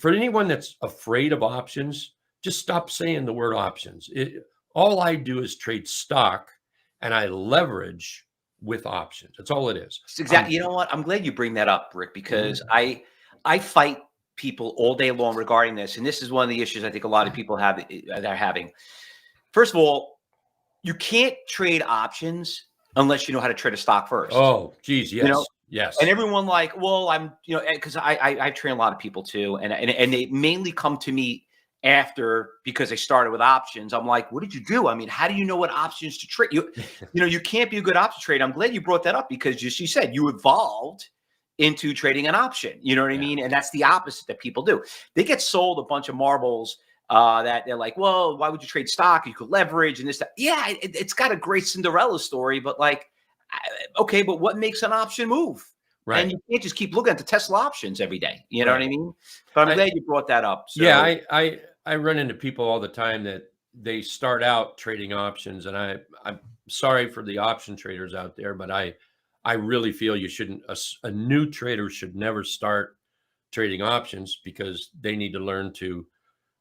for anyone that's afraid of options, just stop saying the word options. All I do is trade stock and I leverage with options. That's all it is. It's exactly. You know what? I'm glad you bring that up, Rick, because I fight people all day long regarding this. And this is one of the issues I think a lot of people have that are having. First of all, you can't trade options unless you know how to trade a stock first. Oh, geez. Yes. You know? Yes. And everyone like, well, I'm, because I train a lot of people too. And they mainly come to me after because they started with options. I'm like, what did you do? I mean, how do you know what options to trade? You can't be a good option trader. I'm glad you brought that up because just you said you evolved into trading an option. You know what I mean? And that's the opposite that people do. They get sold a bunch of marbles that they're like, well, why would you trade stock? You could leverage and this, that. Yeah, it's got a great Cinderella story, but like, okay, but what makes an option move? Right. And you can't just keep looking at the Tesla options every day. You know what I mean? But I'm glad you brought that up. So. Yeah, I run into people all the time that they start out trading options, and I'm sorry for the option traders out there, but I really feel you shouldn't. A new trader should never start trading options because they need to learn to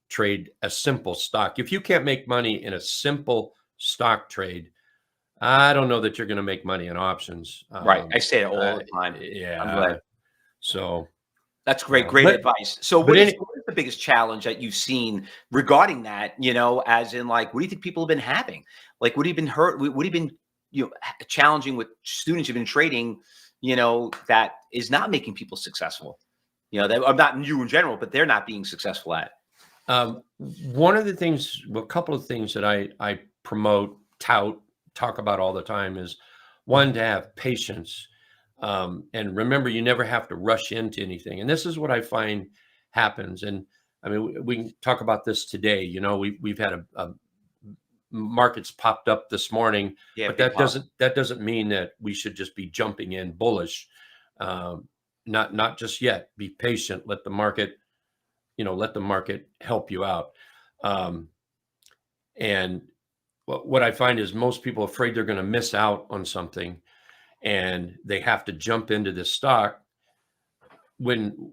trade a simple stock. If you can't make money in a simple stock trade, I don't know that you're going to make money in options. Right. I say it all the time. Yeah. I'm glad. So that's great advice. So what is the biggest challenge that you've seen regarding that, as in like, what do you think people have been having? Like, what have you been hurt? What have you been, challenging with students who've been trading, that is not making people successful? I'm not you in general, but they're not being successful at. One of the things, a couple of things that I promote, talk about all the time is one, to have patience. And remember, you never have to rush into anything. And this is what I find happens. And I mean, we can talk about this today. We've had a markets popped up this morning, but that doesn't mean that we should just be jumping in bullish. Not just yet. Be patient. Let the market help you out. And what I find is most people are afraid they're going to miss out on something, and they have to jump into this stock when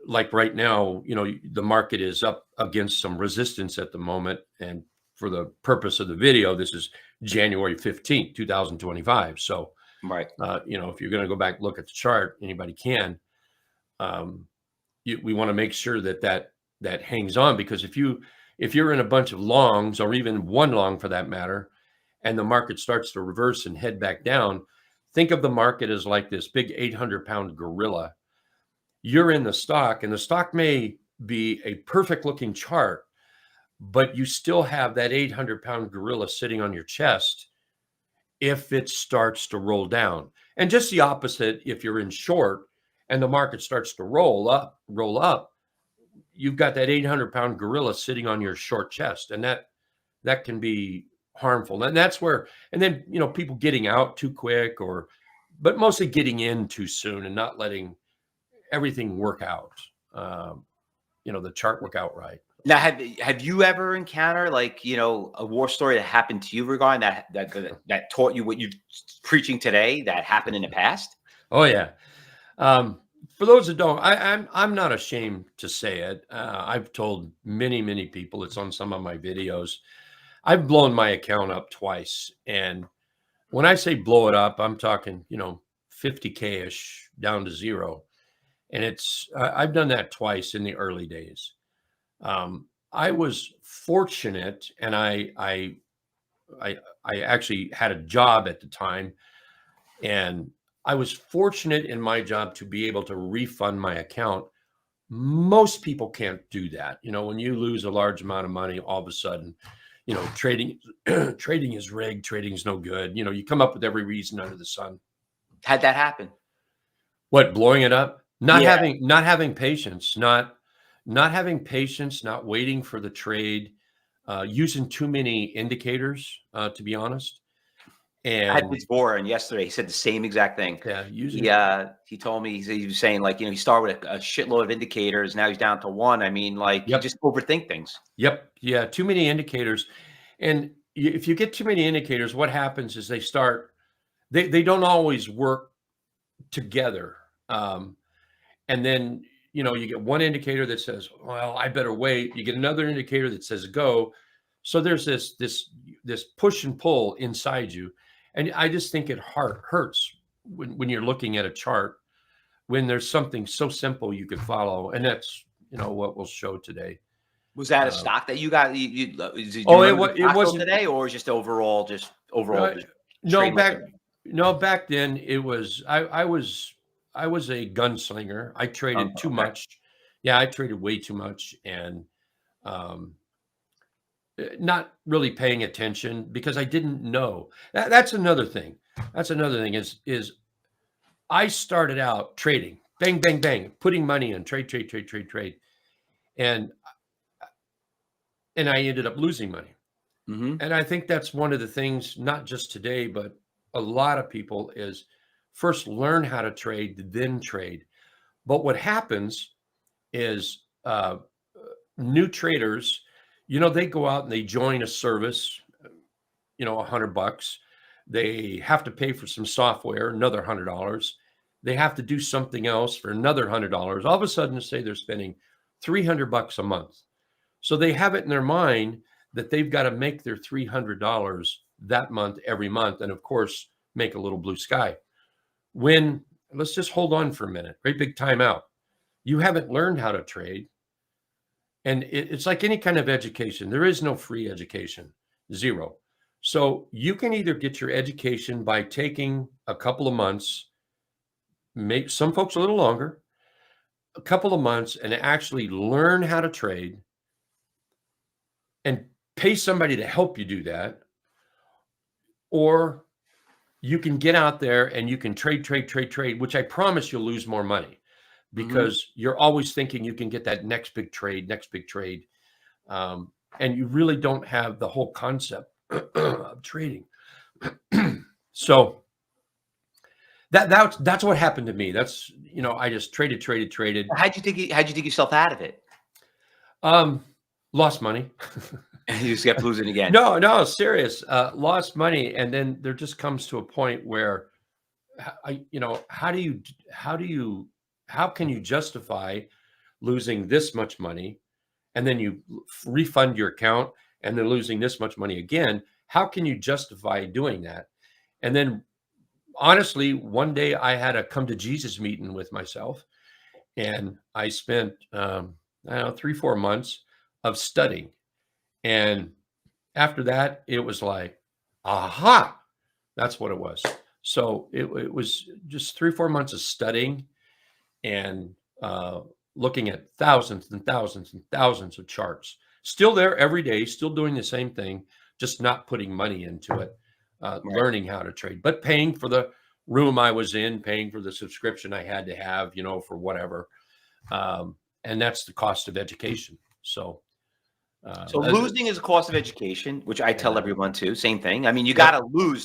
like right now, the market is up against some resistance at the moment. And for the purpose of the video, this is January 15th, 2025. So, right. If you're going to go back, look at the chart, anybody can, we want to make sure that hangs on, because if you're in a bunch of longs, or even one long for that matter, and the market starts to reverse and head back down, think of the market as like this big 800-pound gorilla. You're in the stock, and the stock may be a perfect looking chart, but you still have that 800-pound gorilla sitting on your chest if it starts to roll down. And just the opposite, if you're in short and the market starts to roll up, you've got that 800-pound gorilla sitting on your short chest, and that can be harmful. And that's where, and then, people getting out too quick, but mostly getting in too soon and not letting everything work out, the chart work out right. Now, have you ever encountered a war story that happened to you regarding that taught you what you're preaching today that happened in the past? Oh yeah. For those that don't, I'm not ashamed to say it. I've told many people, it's on some of my videos. I've blown my account up twice. And when I say blow it up, I'm talking, 50K-ish down to zero. And I've done that twice in the early days. I was fortunate, and I actually had a job at the time, and I was fortunate in my job to be able to refund my account. Most people can't do that. When you lose a large amount of money, all of a sudden, trading is rigged, trading is no good. You come up with every reason under the sun. Had that happen? What, blowing it up? Not having patience, not waiting for the trade, using too many indicators, to be honest. And I had this Warren yesterday. He said the same exact thing. Yeah, he told me, he was saying he started with a shitload of indicators. Now he's down to one. I mean, you just overthink things. Yep. Yeah. Too many indicators. And if you get too many indicators, what happens is they don't always work together. And then, you know, you get one indicator that says, well, I better wait. You get another indicator that says go. So there's this push and pull inside you. And I just think it hurts when you're looking at a chart, when there's something so simple you could follow. And that's, you know, what we'll show today. Was that a stock that you got? Did you Oh, remember the it stock wasn't today, or just overall, just no, trading like back then it was, I was a gunslinger. I traded too okay. much. Yeah, I traded way too much, and um, not really paying attention because I didn't know. That's another thing. That's another thing is I started out trading, bang, bang, bang, putting money in, trade, and I ended up losing money. Mm-hmm. And I think that's one of the things, not just today, but a lot of people, is first learn how to trade, then trade. But what happens is new traders, you know, they go out and they join a service, you know, $100. They have to pay for some software, another $100. They have to do something else for another $100. All of a sudden, say they're spending $300 a month. So they have it in their mind that they've got to make their $300 that month, every month, and of course, make a little blue sky. When, let's just hold on for a minute, great big timeout. You haven't learned how to trade. And it's like any kind of education. There is no free education, zero. So you can either get your education by taking a couple of months, make some folks a little longer, a couple of months, and actually learn how to trade and pay somebody to help you do that. Or you can get out there and you can trade, which I promise you'll lose more money because you're always thinking you can get that next big trade. And you really don't have the whole concept of trading. So that's what happened to me. That's, you know, I just traded. How'd you dig yourself out of it? Lost money. You just kept losing again. No, serious. Lost money. And then there just comes to a point where how can you justify losing this much money, and then you refund your account and then losing this much money again? How can you justify doing that? And then honestly, one day I had a come to Jesus meeting with myself, and I spent, I don't know, 3-4 months of studying. And after that, it was like, aha, that's what it was. So it was just 3-4 months of studying and looking at thousands and thousands and thousands of charts. Still there every day, still doing the same thing, just not putting money into it, learning how to trade, but paying for the room I was in, paying for the subscription I had to have, you know, for whatever. And that's the cost of education. So losing is a cost of education, which I tell everyone too. Same thing. I mean, you got to lose to